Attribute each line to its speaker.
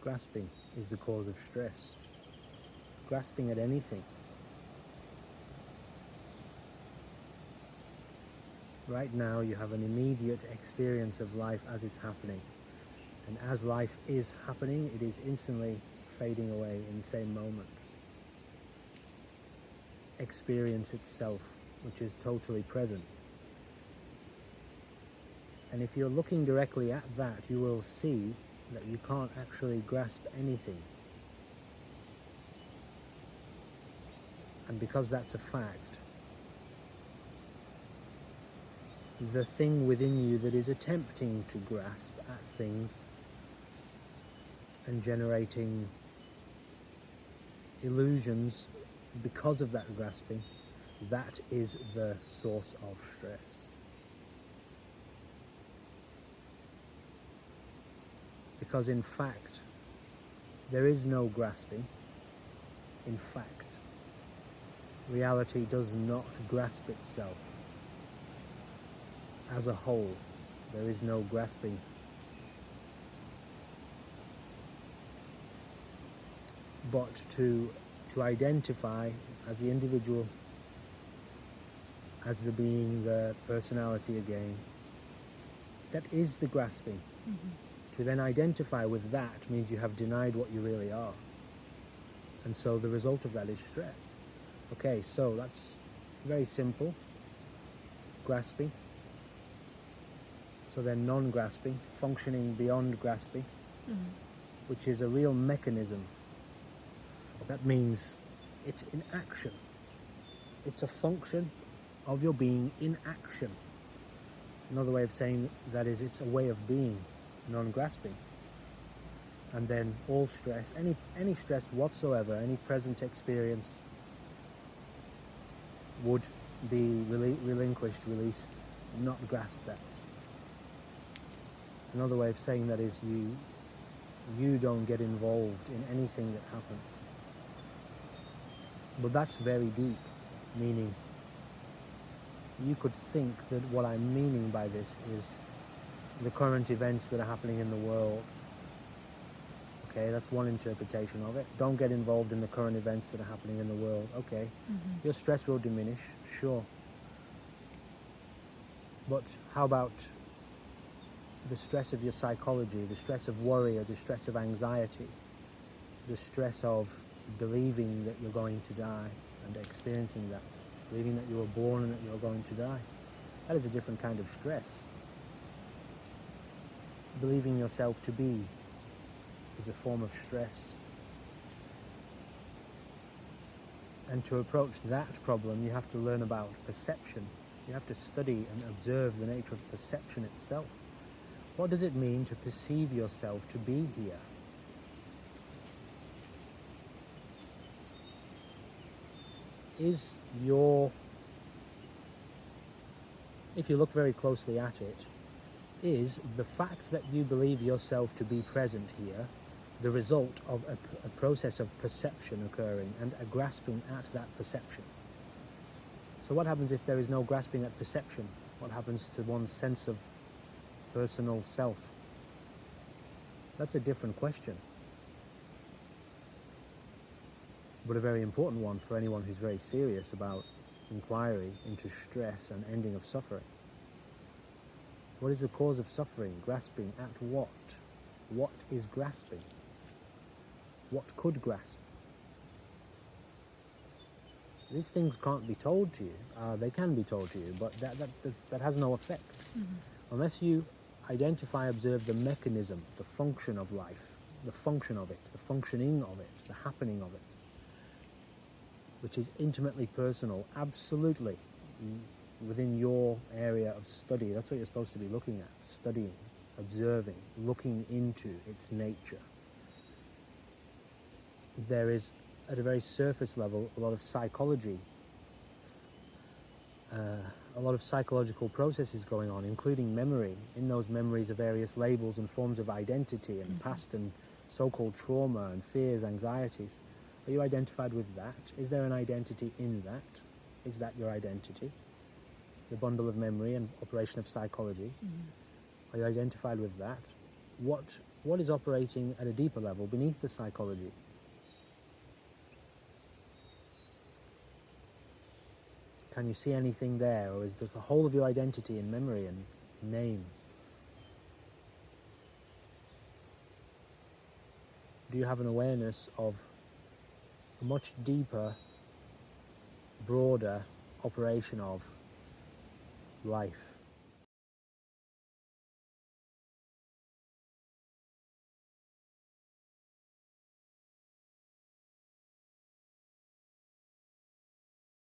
Speaker 1: Grasping is the cause of stress. Grasping at anything. Right now you have an immediate experience of life as it's happening. And as life is happening, it is instantly fading away in the same moment. Experience itself, which is totally present. And if you're looking directly at that, you will see that you can't actually grasp anything. And because that's a fact, the thing within you that is attempting to grasp at things and generating illusions because of that grasping, that is the source of stress. Because in fact, there is no grasping. In fact, reality does not grasp itself. As a whole, there is no grasping. But to identify as the individual, as the being, the personality again, that is the grasping. To then identify with that means you have denied what you really are. And so the result of that is stress. Okay, so that's very simple. Grasping. So then non-grasping, functioning beyond grasping, which is a real mechanism. That means it's in action. It's a function of your being in action. Another way of saying that is it's a way of being, non-grasping. And then all stress, any stress whatsoever, any present experience would be relinquished, released, not grasped at. Another way of saying that is you don't get involved in anything that happens. But that's very deep, meaning you could think that what I'm meaning by this is the current events that are happening in the world. Okay, that's one interpretation of it. Don't get involved in the current events that are happening in the world. Okay, your stress will diminish, sure. But how about the stress of your psychology, the stress of worry, or the stress of anxiety, the stress of believing that you're going to die and experiencing that, believing that you were born and that you're going to die? That is a different kind of stress. Believing yourself to be is a form of stress. And to approach that problem, you have to learn about perception. You have to study and observe the nature of perception itself. What does it mean to perceive yourself to be here? If you look very closely at it, is the fact that you believe yourself to be present here the result of a process of perception occurring and a grasping at that perception? So what happens if there is no grasping at perception? What happens to one's sense of personal self? That's a different question, but a very important one for anyone who's very serious about inquiry into stress and ending of suffering. What is the cause of suffering? Grasping at what? What is grasping? What could grasp? These things can't be told to you. They can be told to you, but that has no effect. Unless you identify, observe the mechanism, the function of life, the function of it, the functioning of it, the happening of it, which is intimately personal, absolutely within your area of study. That's what you're supposed to be looking at, studying, observing, looking into its nature. There is, at a very surface level, a lot of psychology, a lot of psychological processes going on, including memory. In those memories are various labels and forms of identity and past and so-called trauma and fears, anxieties. Are you identified with that? Is there an identity in that? Is that your identity? The bundle of memory and operation of psychology. Are you identified with that? What What is operating at a deeper level beneath the psychology? Can you see anything there, or is just the whole of your identity in memory and name? Do you have an awareness of a much deeper, broader operation of life?